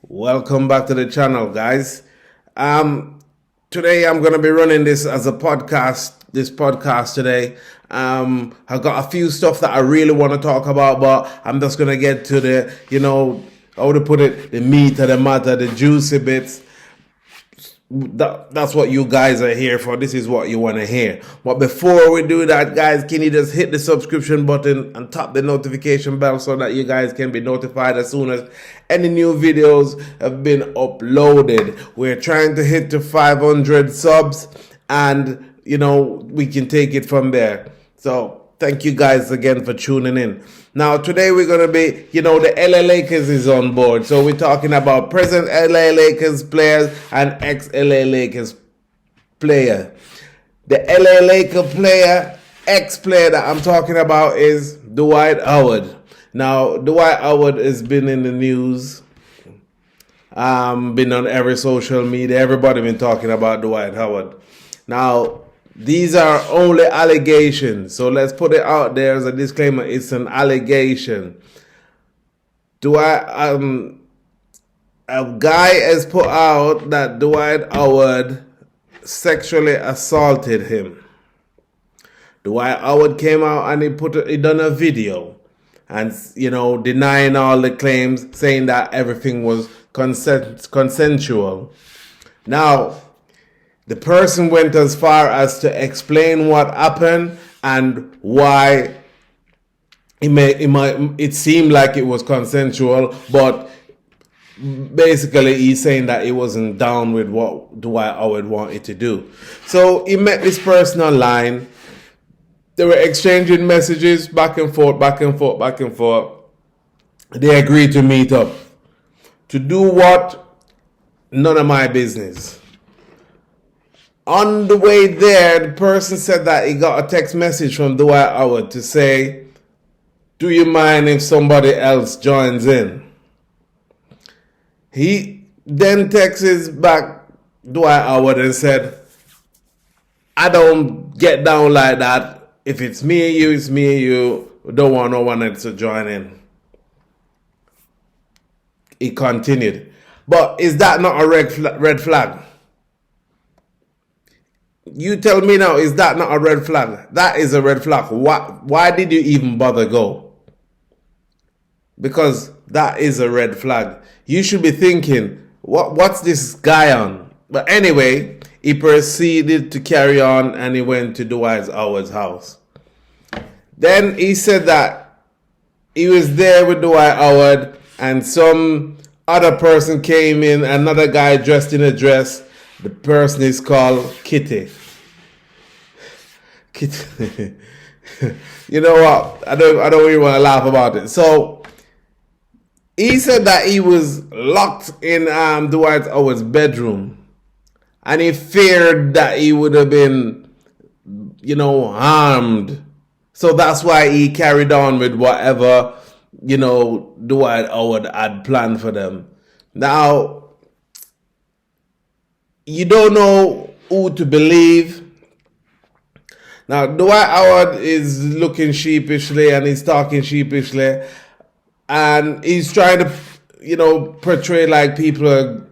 Welcome back to the channel, guys. Today I'm going to be running this as a podcast. This podcast today. I've got a few stuff that I really want to talk about, but I'm just going to get to the, how to put it, the meat of the matter, the juicy bits. That's what you guys are here for. This is what you want to hear. But before we do that, guys, can you just hit the subscription button and tap the notification bell so that you guys can be notified as soon as any new videos have been uploaded. We're trying to hit to 500 subs, and we can take it from there. So thank you guys again for tuning in. Now, today we're going to be, the LA Lakers is on board. So we're talking about present LA Lakers players and ex-LA Lakers player. The LA Laker player, ex-player that I'm talking about is Dwight Howard. Now, Dwight Howard has been in the news, been on every social media. Everybody been talking about Dwight Howard. Now, these are only allegations, so let's put it out there as a disclaimer. It's an allegation. A guy has put out that Dwight Howard sexually assaulted him. Dwight Howard came out and he done a video, and denying all the claims, saying that everything was consensual. Now, the person went as far as to explain what happened and why it seemed like it was consensual, but basically he's saying that he wasn't down with what Dwight Howard wanted to do. So he met this person online. They were exchanging messages back and forth, back and forth, back and forth. They agreed to meet up. To do what? None of my business. On the way there, the person said that he got a text message from Dwight Howard to say, "Do you mind if somebody else joins in?" He then texts back Dwight Howard and said, "I don't get down like that. If it's me and you, it's me and you. We don't want no one else to join in." He continued. But is that not a red flag? You tell me now, is that not a red flag? That is a red flag. Why did you even bother go? Because that is a red flag. You should be thinking, what's this guy on? But anyway, he proceeded to carry on and he went to Dwight Howard's house. Then he said that he was there with Dwight Howard and some other person came in, another guy dressed in a dress. The person is called Kitty. Kitty. You know what? I don't really want to laugh about it. So he said that he was locked in Dwight Howard's bedroom, and he feared that he would have been, harmed. So that's why he carried on with whatever, Dwight Howard had planned for them. Now, you don't know who to believe. Now, Dwight Howard is looking sheepishly and he's talking sheepishly. And he's trying to, portray like people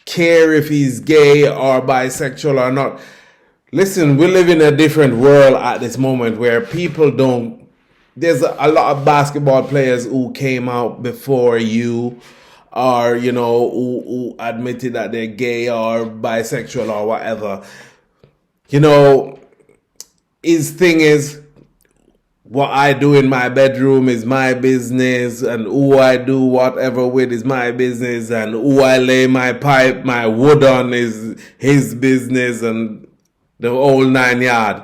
care if he's gay or bisexual or not. Listen, we live in a different world at this moment where people don't. There's a lot of basketball players who came out before you, or who admitted that they're gay or bisexual or whatever. His thing is, what I do in my bedroom is my business, and who I do whatever with is my business, and who I lay my wood on is his business, and the whole 9 yard.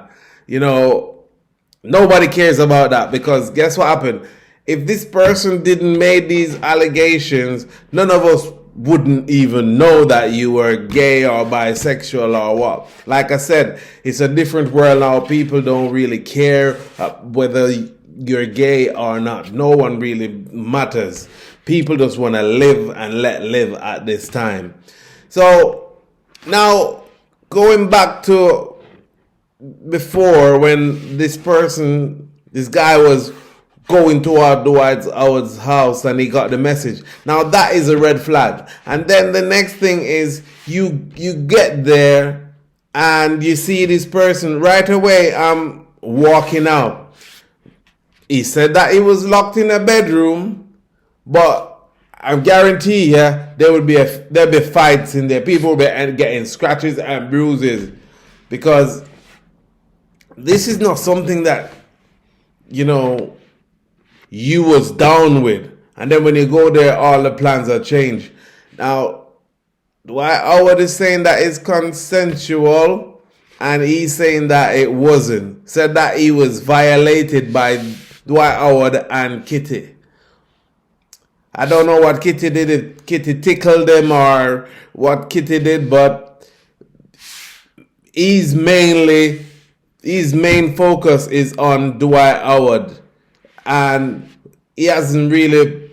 Nobody cares about that, because guess what happened? If this person didn't make these allegations, none of us wouldn't even know that you were gay or bisexual or what. Like I said, it's a different world now. People don't really care whether you're gay or not. No one really matters. People just want to live and let live at this time. So now, going back to before, when this guy was going toward Dwight Howard's house and he got the message. Now that is a red flag. And then the next thing is you get there and you see this person right away walking out. He said that he was locked in a bedroom, but I guarantee you there'll be fights in there. People will be getting scratches and bruises because this is not something that you was down with. And then when you go there, all the plans are changed. Now, Dwight Howard is saying that it's consensual, and he's saying that it wasn't. Said that he was violated by Dwight Howard and Kitty. I don't know what Kitty did, if Kitty tickled him or what Kitty did, but his main focus is on Dwight Howard. And he hasn't really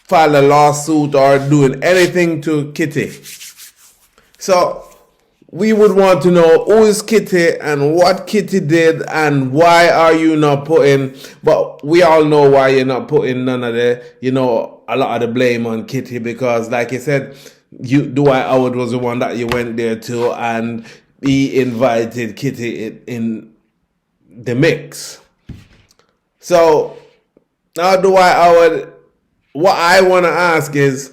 filed a lawsuit or doing anything to Kitty. So we would want to know who is Kitty and what Kitty did and why are you not putting, but we all know why you're not putting none of a lot of the blame on Kitty, because like I said, Dwight Howard was the one that you went there to and he invited Kitty in the mix. So now Dwight Howard, what I want to ask is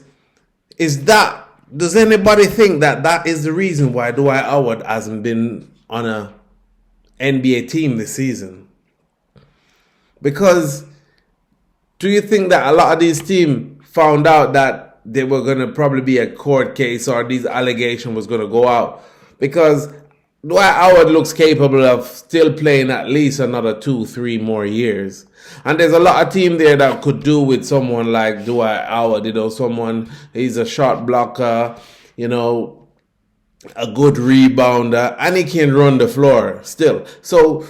does anybody think that is the reason why Dwight Howard hasn't been on a NBA team this season? Because do you think that a lot of these teams found out that there were going to probably be a court case or these allegations was going to go out? Because Dwight Howard looks capable of still playing at least another 2-3 more years. And there's a lot of team there that could do with someone like Dwight Howard. He's a shot blocker, a good rebounder, and he can run the floor still. So,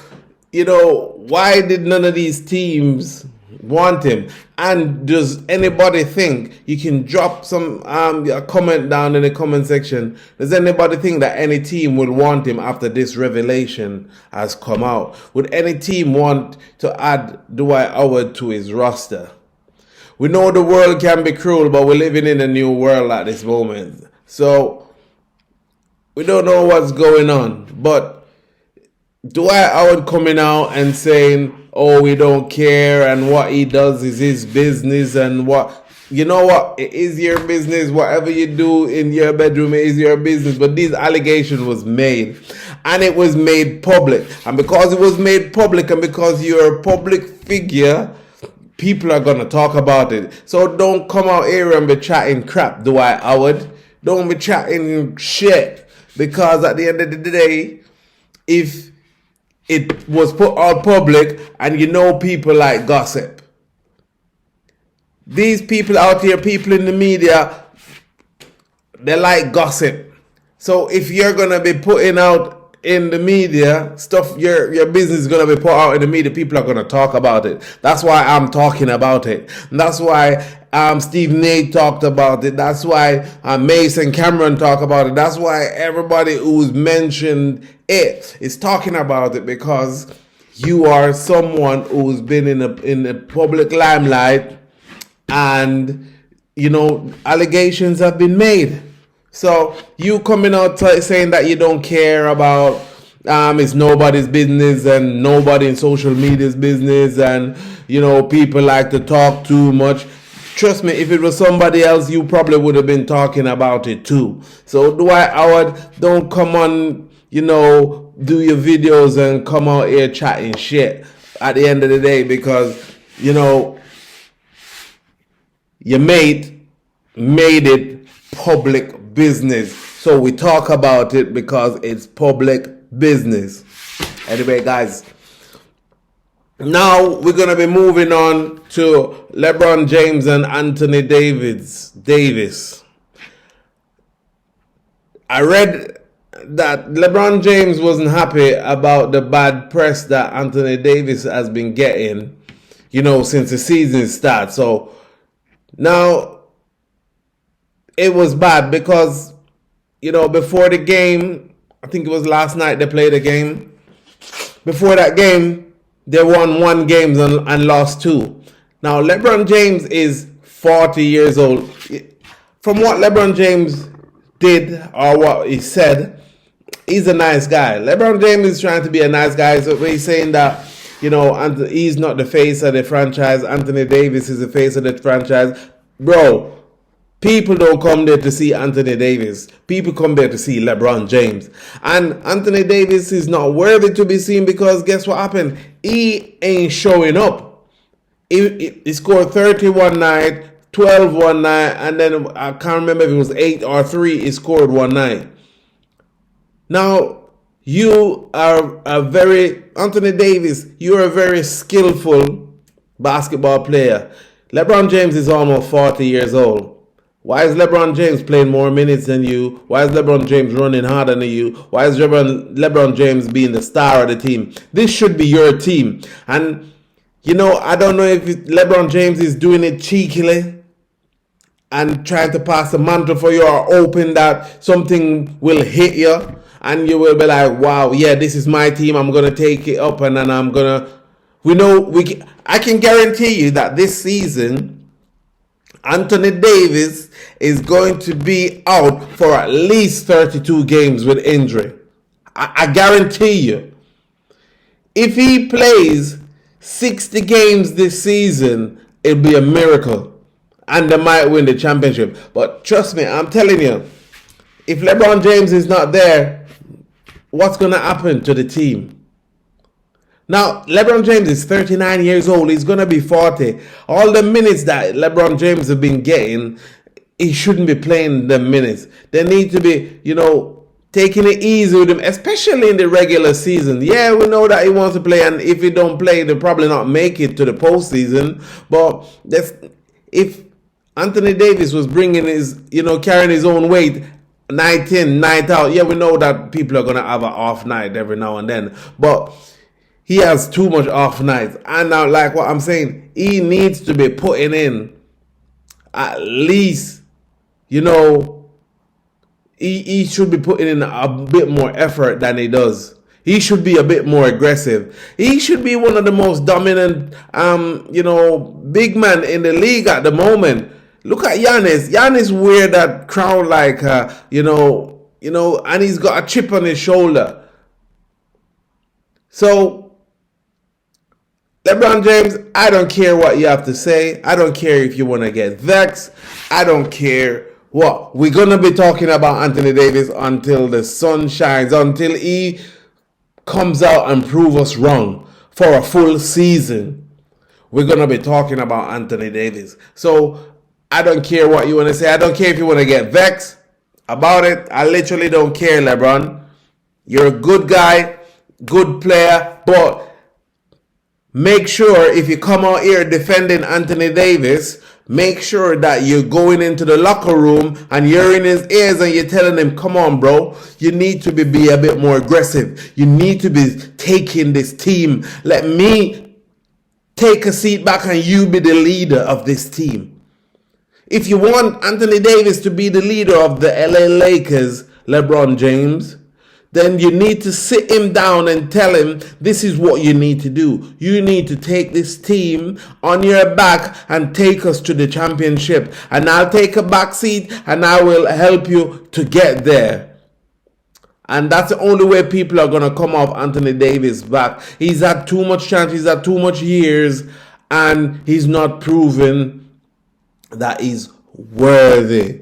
why did none of these teams want him? And does anybody think, you can drop some a comment down in the comment section, does anybody think that any team would want him after this revelation has come out? Would any team want to add Dwight Howard to his roster? We know the world can be cruel, but we're living in a new world at this moment. So we don't know what's going on. But Dwight Howard coming out and saying, oh, we don't care, and what he does is his business, and it is your business. Whatever you do in your bedroom, it is your business. But this allegation was made, and it was made public. And because it was made public, and because you're a public figure, people are going to talk about it. So don't come out here and be chatting crap, Dwight Howard. Don't be chatting shit. Because at the end of the day, if it was put out public, and people like gossip. These people out here, people in the media, they like gossip. So if you're gonna be putting out in the media stuff, your business is gonna be put out in the media, people are gonna talk about it. That's why I'm talking about it. And that's why Steve Nate talked about it. That's why Mason Cameron talked about it. That's why everybody who's mentioned it is talking about it, because you are someone who's been in the public limelight, and allegations have been made. So you coming out saying that you don't care about it's nobody's business and nobody in social media's business, and people like to talk too much. Trust me, if it was somebody else, you probably would have been talking about it too. So Dwight Howard, don't come on, do your videos and come out here chatting shit at the end of the day, because, your mate made it public business. So we talk about it because it's public business. Anyway, guys, now we're going to be moving on to LeBron James and Anthony Davis. I read that LeBron James wasn't happy about the bad press that Anthony Davis has been getting, since the season started. So now it was bad because, before the game, I think it was last night they played a game. Before that game, they won 1 game and lost 2. Now, LeBron James is 40 years old. From what LeBron James did or what he said, he's a nice guy. LeBron James is trying to be a nice guy. So he's saying that, he's not the face of the franchise. Anthony Davis is the face of the franchise. Bro, people don't come there to see Anthony Davis. People come there to see LeBron James. And Anthony Davis is not worthy to be seen because guess what happened? He ain't showing up. He scored 30 one night, 12 one night, and then I can't remember if it was 8 or 3 he scored one night. Now, you are Anthony Davis, you're a very skillful basketball player. LeBron James is almost 40 years old. Why is LeBron James playing more minutes than you? Why is LeBron James running harder than you? Why is LeBron James being the star of the team? This should be your team. And, I don't know if LeBron James is doing it cheekily and trying to pass a mantle for you or hoping that something will hit you and you will be like, wow, yeah, this is my team. I'm going to take it up and then I'm going to... I can guarantee you that this season, Anthony Davis is going to be out for at least 32 games with injury. I guarantee you. If he plays 60 games this season, it'll be a miracle. And they might win the championship. But trust me, I'm telling you, if LeBron James is not there, what's going to happen to the team? Now, LeBron James is 39 years old. He's going to be 40. All the minutes that LeBron James has been getting, he shouldn't be playing the minutes. They need to be, taking it easy with him, especially in the regular season. Yeah, we know that he wants to play, and if he don't play, they'll probably not make it to the postseason. But if Anthony Davis was bringing his, carrying his own weight, night in, night out, yeah, we know that people are going to have an off night every now and then. But he has too much off nights. And now, like what I'm saying, he needs to be putting in at least, he should be putting in a bit more effort than he does. He should be a bit more aggressive. He should be one of the most dominant, big man in the league at the moment. Look at Giannis. Giannis wear that crown like, and he's got a chip on his shoulder. So, LeBron James, I don't care what you have to say. I don't care if you want to get vexed. I don't care what. We're going to be talking about Anthony Davis until the sun shines, until he comes out and prove us wrong for a full season. We're going to be talking about Anthony Davis. So, I don't care what you want to say. I don't care if you want to get vexed about it. I literally don't care, LeBron. You're a good guy, good player, but make sure if you come out here defending Anthony Davis, make sure that you're going into the locker room and you're in his ears and you're telling him, come on, bro, you need to be a bit more aggressive. You need to be taking this team. Let me take a seat back and you be the leader of this team. If you want Anthony Davis to be the leader of the LA Lakers, LeBron James, then you need to sit him down and tell him this is what you need to do. You need to take this team on your back and take us to the championship. And I'll take a back seat and I will help you to get there. And that's the only way people are going to come off Anthony Davis back. He's had too much chance. He's had too much years. And he's not proven that he's worthy.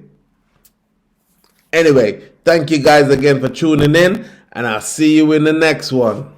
Anyway, thank you guys again for tuning in, and I'll see you in the next one.